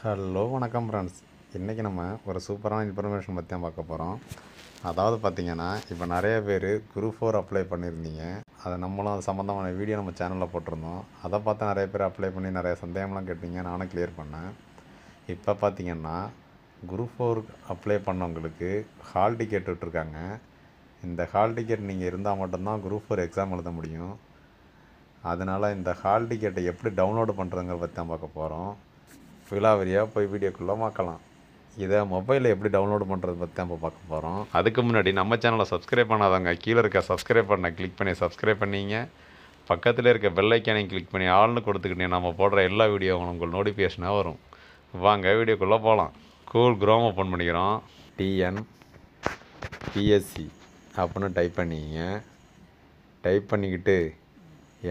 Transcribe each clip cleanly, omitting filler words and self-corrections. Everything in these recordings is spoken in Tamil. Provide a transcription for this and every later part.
ஹலோ வணக்கம் ஃப்ரெண்ட்ஸ். இன்றைக்கி நம்ம ஒரு சூப்பரான இன்ஃபர்மேஷன் பற்றி தான் பார்க்க போகிறோம். அதாவது பார்த்திங்கன்னா, இப்போ நிறைய பேர் குரூப் 4 அப்ளை பண்ணியிருந்தீங்க. அதை நம்மளும் அது சம்மந்தமான வீடியோ நம்ம சேனலில் போட்டிருந்தோம். அதை பார்த்து நிறைய பேர் அப்ளை பண்ணி நிறைய சந்தேகம்லாம் கேட்டீங்க. நானும் கிளியர் பண்ணேன். இப்போ பார்த்திங்கன்னா, குரூப் 4 அப்ளை பண்ணவங்களுக்கு ஹால் டிக்கெட் விட்டுருக்காங்க. இந்த ஹால் டிக்கெட் நீங்கள் இருந்தால் மட்டும்தான் குரூப் 4 எக்ஸாம் எழுத முடியும். அதனால் இந்த ஹால் டிக்கெட்டை எப்படி டவுன்லோடு பண்ணுறதுங்கிறத பற்றி தான் பார்க்க போகிறோம். விலாவரியாக போய் வீடியோக்குள்ளே பார்க்கலாம். இதை மொபைலில் எப்படி டவுன்லோடு பண்ணுறது பற்றி தான் இப்போ பார்க்க போகிறோம். அதுக்கு முன்னாடி நம்ம சேனலை சப்ஸ்கிரைப் பண்ணாதவங்க கீழே இருக்க சப்ஸ்கிரைப் பண்ண கிளிக் பண்ணி சப்ஸ்கிரைப் பண்ணிங்க. பக்கத்தில் இருக்க பெல் ஐக்கானையும் கிளிக் பண்ணி ஆல்னு கொடுத்துக்கிட்டீங்க. நம்ம போடுற எல்லா வீடியோவும் உங்களுக்கு நோட்டிஃபிகேஷனாக வரும். வாங்க வீடியோக்குள்ளே போகலாம். கூகுள் குரோம் ஓப்பன் பண்ணிக்கிறோம். டிஎன்பிஎஸ்சி அப்படின்னு டைப் பண்ணிங்க. டைப் பண்ணிக்கிட்டு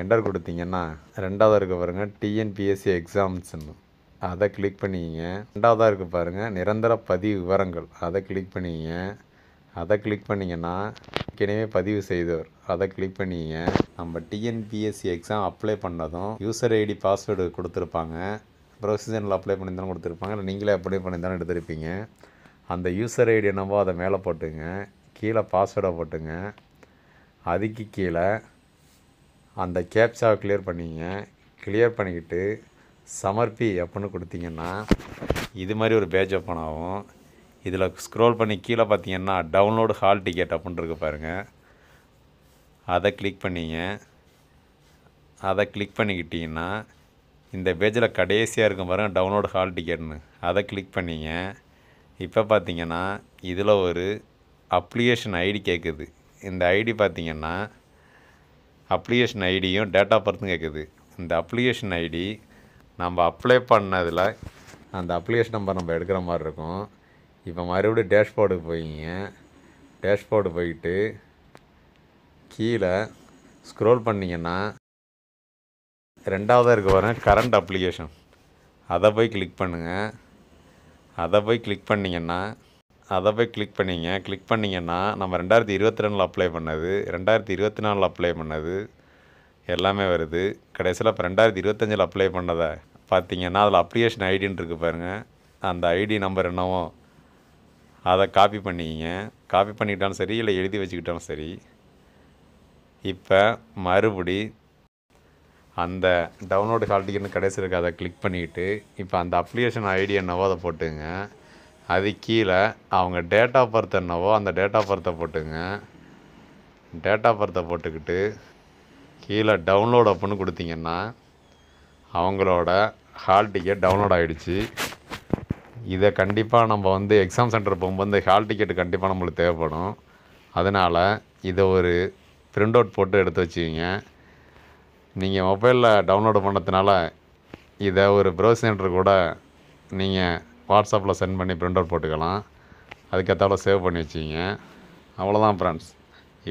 என்டர் கொடுத்தீங்கன்னா ரெண்டாவது இருக்க பாருங்கள் டிஎன்பிஎஸ்சி எக்ஸாம்ஸ்ன்னு அதை கிளிக் பண்ணிங்க. ரெண்டாவதாக இருக்குது பாருங்கள் நிரந்தர பதிவு விவரங்கள் அதை கிளிக் பண்ணிங்க. அதை கிளிக் பண்ணிங்கன்னா ஏற்கனவே பதிவு செய்தவர் அதை கிளிக் பண்ணிங்க. நம்ம டிஎன்பிஎஸ்சி எக்ஸாம் அப்ளை பண்ணதும் யூசர் ஐடி பாஸ்வேர்டு கொடுத்துருப்பாங்க. ப்ரொசீஜரில் அப்ளை பண்ணியிருந்தாலும் கொடுத்துருப்பாங்க, இல்லை நீங்களே அப்ளை பண்ணியிருந்தாலும் எடுத்துருப்பீங்க. அந்த யூசர் ஐடி என்னவோ அதை மேலே போட்டுங்க. கீழே பாஸ்வேர்டை போட்டுங்க. அதுக்கு கீழே அந்த கேப்சாவை கிளியர் பண்ணிங்க. கிளியர் பண்ணிக்கிட்டு சமர்ப்பி அப்படின்னு கொடுத்தீங்கன்னா இது மாதிரி ஒரு பேஜ் ஓப்பன் ஆகும். இதில் ஸ்க்ரோல் பண்ணி கீழே பார்த்தீங்கன்னா டவுன்லோடு ஹால் டிக்கெட் அப்படின்னு இருக்கு பாருங்கள். அதை கிளிக் பண்ணிங்க. அதை கிளிக் பண்ணிக்கிட்டிங்கன்னா இந்த பேஜில் கடைசியாக இருக்கும் பாருங்கள் டவுன்லோடு ஹால் டிக்கெட்னு அதை கிளிக் பண்ணிங்க. இப்போ பார்த்தீங்கன்னா இதில் ஒரு அப்ளிகேஷன் ஐடி கேட்குது. இந்த ஐடி பார்த்தீங்கன்னா அப்ளிகேஷன் ஐடியும் டேட் ஆஃப் பர்த்தும் கேட்குது. இந்த அப்ளிகேஷன் ஐடி நம்ம அப்ளை பண்ணதில் அந்த அப்ளிகேஷன் நம்பர் நம்ம எடுக்கிற மாதிரி இருக்கும். இப்போ மறுபடியும் டேஷ்போர்டுக்கு போயிங்க. டேஷ்போர்டு போயிட்டு கீழே ஸ்க்ரோல் பண்ணிங்கன்னா ரெண்டாவதாக இருக்க பாருங்கள் கரண்ட் அப்ளிகேஷன் அதை போய் கிளிக் பண்ணுங்கள். அதை போய் கிளிக் பண்ணிங்கன்னா கிளிக் பண்ணிங்கன்னா நம்ம 2022 அப்ளை பண்ணது, 2024 அப்ளை பண்ணது எல்லாமே வருது. கடைசியில் இப்போ 2025 அப்ளை பண்ணதை பார்த்தீங்கன்னா அதில் அப்ளிகேஷன் ஐடின்னு இருக்குது பாருங்கள். அந்த ஐடி நம்பர் என்னவோ அதை காப்பி பண்ணிக்கிங்க. காப்பி பண்ணிக்கிட்டாலும் சரி, இல்லை எழுதி வச்சுக்கிட்டாலும் சரி. இப்போ மறுபடி அந்த டவுன்லோடு ஹால் டிக்கெட்னு கடைசி இருக்குது அதை கிளிக் பண்ணிக்கிட்டு இப்போ அந்த அப்ளிகேஷன் ஐடி என்னவோ அதை போட்டுங்க. அது கீழே அவங்க டேட் ஆஃப் பர்த் என்னவோ அந்த டேட் ஆஃப் பர்த்தை போட்டுங்க. டேட் ஆஃப் பர்த்தை போட்டுக்கிட்டு கீழே டவுன்லோட் அப்படின்னு கொடுத்தீங்கன்னா அவங்களோட ஹால் டிக்கெட் டவுன்லோட் ஆகிடுச்சு. இதை கண்டிப்பாக நம்ம எக்ஸாம் சென்டர் போகும்போது ஹால் டிக்கெட்டு கண்டிப்பாக நம்மளுக்கு தேவைப்படும். அதனால் இதை ஒரு பிரிண்ட் அவுட் போட்டு எடுத்து வச்சுக்கிங்க. நீங்கள் மொபைலில் டவுன்லோடு பண்ணதுனால இதை ஒரு ப்ரௌஸ் சென்டர் கூட நீங்கள் வாட்ஸ்அப்பில் சென்ட் பண்ணி பிரிண்ட் அவுட் போட்டுக்கலாம். அதுக்கேற்றால சேவ் பண்ணி வச்சுக்கிங்க. அவ்வளோதான் ஃப்ரெண்ட்ஸ்.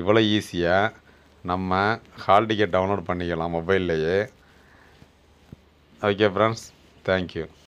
இவ்வளோ ஈஸியாக நம்ம ஹால் டிக்கெட் டவுன்லோட் பண்ணிக்கலாம் மொபைல்லையே. Okay friends, thank you.